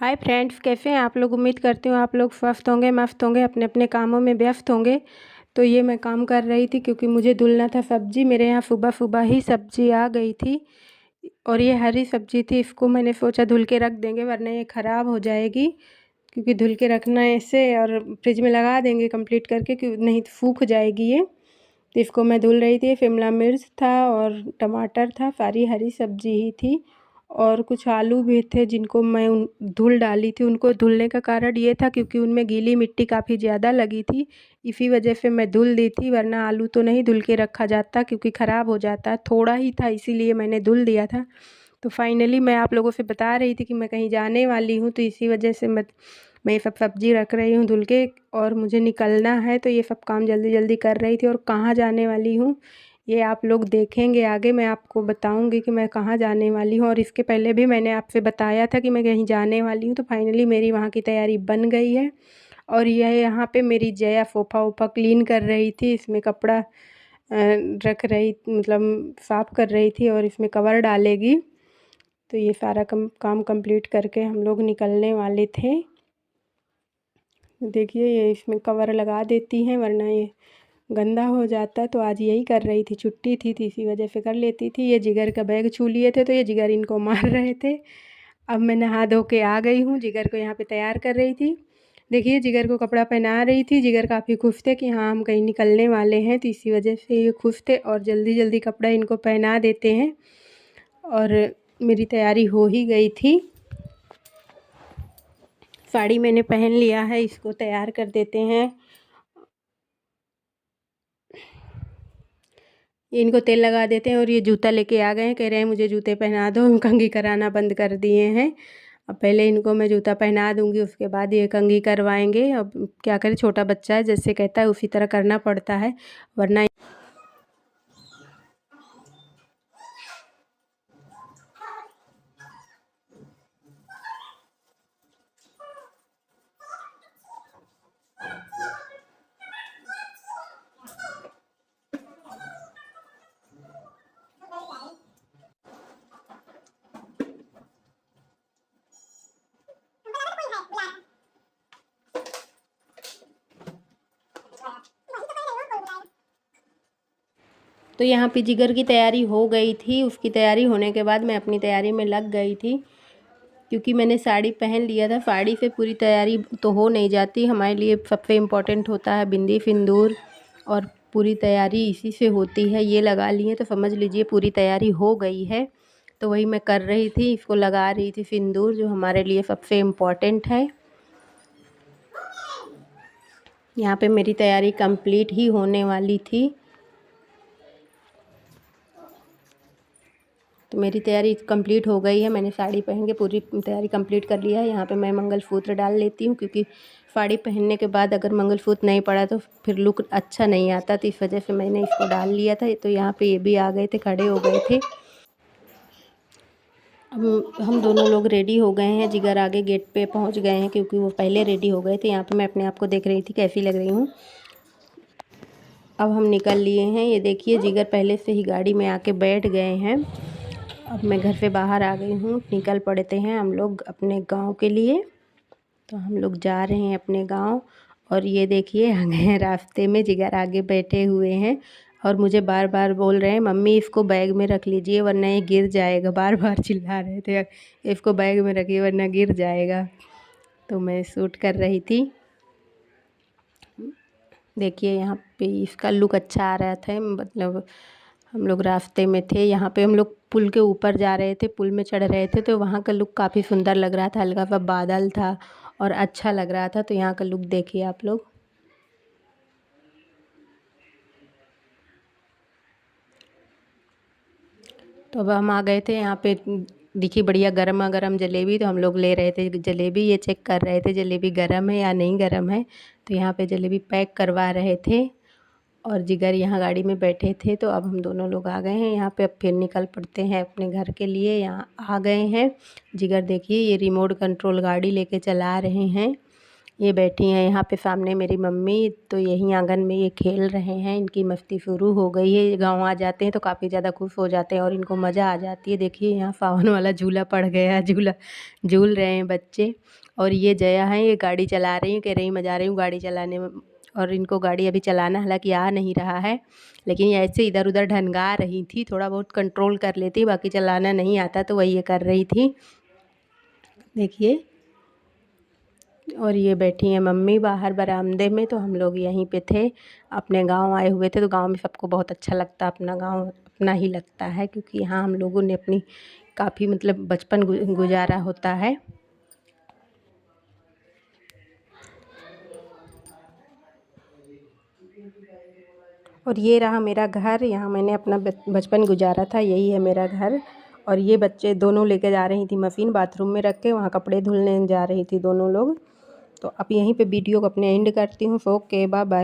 Hi friends, कैसे हैं आप लोग। उम्मीद करती हूँ आप लोग स्वस्थ होंगे, मस्त होंगे, अपने अपने कामों में व्यस्त होंगे। तो ये मैं काम कर रही थी क्योंकि मुझे धुलना था सब्ज़ी। मेरे यहाँ सुबह सुबह ही सब्ज़ी आ गई थी और ये हरी सब्ज़ी थी। इसको मैंने सोचा धुल के रख देंगे वरना ये ख़राब हो जाएगी, क्योंकि धुल के रखना है इसे और फ्रिज में लगा देंगे कंप्लीट करके, क्योंकि नहीं तो सूख जाएगी ये। तो इसको मैं धुल रही थी। शिमला मिर्च था और टमाटर था, सारी हरी सब्ज़ी ही थी और कुछ आलू भी थे जिनको मैं धुल डाली थी। उनको धुलने का कारण ये था क्योंकि उनमें गीली मिट्टी काफ़ी ज़्यादा लगी थी, इसी वजह से मैं धुल दी थी, वरना आलू तो नहीं धुल के रखा जाता क्योंकि ख़राब हो जाता है। थोड़ा ही था इसीलिए मैंने धुल दिया था। तो फाइनली मैं आप लोगों से बता रही थी कि मैं कहीं जाने वाली हूँ, तो इसी वजह से मैं ये सब सब्ज़ी रख रही हूँ धुल के और मुझे निकलना है, तो ये सब काम जल्दी जल्दी कर रही थी। और कहाँ जाने वाली हूँ ये आप लोग देखेंगे आगे, मैं आपको बताऊंगी कि मैं कहाँ जाने वाली हूँ। और इसके पहले भी मैंने आपसे बताया था कि मैं कहीं जाने वाली हूँ, तो फाइनली मेरी वहाँ की तैयारी बन गई है। और यह यहाँ पे मेरी जया सोफ़ा वोफ़ा क्लीन कर रही थी, इसमें कपड़ा रख रही, मतलब साफ़ कर रही थी और इसमें कवर डालेगी। तो ये सारा काम कंप्लीट करके हम लोग निकलने वाले थे। देखिए ये इसमें कवर लगा देती हैं वरना ये गंदा हो जाता है। तो आज यही कर रही थी, छुट्टी थी तो इसी वजह से कर लेती थी। ये जिगर का बैग छू लिए थे तो ये जिगर इनको मार रहे थे। अब मैं नहा धो के आ गई हूँ, जिगर को यहाँ पे तैयार कर रही थी। देखिए जिगर को कपड़ा पहना रही थी। जिगर काफ़ी खुश थे कि हाँ हम कहीं निकलने वाले हैं, तो इसी वजह से ये खुश थे और जल्दी जल्दी कपड़ा इनको पहना देते हैं। और मेरी तैयारी हो ही गई थी, साड़ी मैंने पहन लिया है, इसको तैयार कर देते हैं। ये इनको तेल लगा देते हैं और ये जूता लेके आ गए हैं, कह रहे हैं मुझे जूते पहना दो, हम कंघी कराना बंद कर दिए हैं। अब पहले इनको मैं जूता पहना दूंगी, उसके बाद ये कंघी करवाएंगे। अब क्या करें, छोटा बच्चा है, जैसे कहता है उसी तरह करना पड़ता है, वरना तो यहाँ पे जिगर की तैयारी हो गई थी। उसकी तैयारी होने के बाद मैं अपनी तैयारी में लग गई थी, क्योंकि मैंने साड़ी पहन लिया था। साड़ी से पूरी तैयारी तो हो नहीं जाती, हमारे लिए सबसे इम्पोर्टेंट होता है बिंदी सिंदूर, और पूरी तैयारी इसी से होती है। ये लगा लिए तो समझ लीजिए पूरी तैयारी हो गई है। तो वही मैं कर रही थी, इसको लगा रही थी सिंदूर, जो हमारे लिए सबसे इम्पोर्टेंट है। यहाँ पे मेरी तैयारी कंप्लीट ही होने वाली थी, तो मेरी तैयारी कंप्लीट हो गई है। मैंने साड़ी पहन के पूरी तैयारी कंप्लीट कर लिया है। यहाँ पे मैं मंगलसूत्र डाल लेती हूँ, क्योंकि साड़ी पहनने के बाद अगर मंगलसूत्र नहीं पड़ा तो फिर लुक अच्छा नहीं आता, तो इस वजह से मैंने इसको डाल लिया था। तो यहाँ पे ये भी आ गए थे, खड़े हो गए थे। अब हम दोनों लोग रेडी हो गए हैं, जिगर आगे गेट पे पहुँच गए हैं क्योंकि वो पहले रेडी हो गए थे। यहाँ पर मैं अपने आप को देख रही थी कैसी लग रही हूँ। अब हम निकल लिए हैं। ये देखिए जिगर पहले से ही गाड़ी में आके बैठ गए हैं। अब मैं घर से बाहर आ गई हूँ, निकल पड़ते हैं हम लोग अपने गांव के लिए। तो हम लोग जा रहे हैं अपने गांव। और ये देखिए आ गए हैं रास्ते में, जिगर आगे बैठे हुए हैं और मुझे बार बार बोल रहे हैं मम्मी इसको बैग में रख लीजिए वरना ये गिर जाएगा। बार बार चिल्ला रहे थे इसको बैग में रखिए वरना गिर जाएगा। तो मैं शूट कर रही थी। देखिए यहाँ पे इसका लुक अच्छा आ रहा था, मतलब हम लोग रास्ते में थे। यहाँ पे हम लोग पुल के ऊपर जा रहे थे, पुल में चढ़ रहे थे, तो वहाँ का लुक काफ़ी सुंदर लग रहा था। हल्का सा बादल था और अच्छा लग रहा था। तो यहाँ का लुक देखिए आप लोग। तो अब हम आ गए थे यहाँ पे, देखिए बढ़िया गर्मा गर्म जलेबी। तो हम लोग ले रहे थे जलेबी, ये चेक कर रहे थे जलेबी गर्म है या नहीं गर्म है। तो यहाँ पे जलेबी पैक करवा रहे थे और जिगर यहाँ गाड़ी में बैठे थे। तो अब हम दोनों लोग आ गए हैं यहाँ पे। अब फिर निकल पड़ते हैं अपने घर के लिए। यहाँ आ गए हैं। जिगर देखिए ये रिमोट कंट्रोल गाड़ी लेके चला रहे हैं ये बैठी हैं यहाँ पे सामने मेरी मम्मी, तो यहीं आंगन में ये खेल रहे हैं। इनकी मस्ती शुरू हो गई है। ये गाँव आ जाते हैं तो काफ़ी ज़्यादा खुश हो जाते हैं और इनको मज़ा आ जाती है। देखिए यहाँ सावन वाला झूला पड़ गया, झूला झूल रहे हैं बच्चे। और ये जया है, ये गाड़ी चला रही हैं, कह रही मैं जा रही हूँ गाड़ी चलाने में। और इनको गाड़ी अभी चलाना हालांकि आ नहीं रहा है, लेकिन ये ऐसे इधर उधर ढनगा रही थी, थोड़ा बहुत कंट्रोल कर लेती, बाकी चलाना नहीं आता, तो वही ये कर रही थी। देखिए, और ये बैठी हैं मम्मी बाहर बरामदे में। तो हम लोग यहीं पे थे, अपने गांव आए हुए थे। तो गांव में सबको बहुत अच्छा लगता है, अपना गांव अपना ही लगता है, क्योंकि यहाँ हम लोगों ने अपनी काफ़ी मतलब बचपन गुजारा होता है। और ये रहा मेरा घर, यहाँ मैंने अपना बचपन गुजारा था, यही है मेरा घर। और ये बच्चे दोनों लेके जा रही थी मशीन, बाथरूम में रख के वहाँ कपड़े धुलने जा रही थी दोनों लोग। तो अब यहीं पे वीडियो को अपने एंड करती हूँ। Okay, bye bye.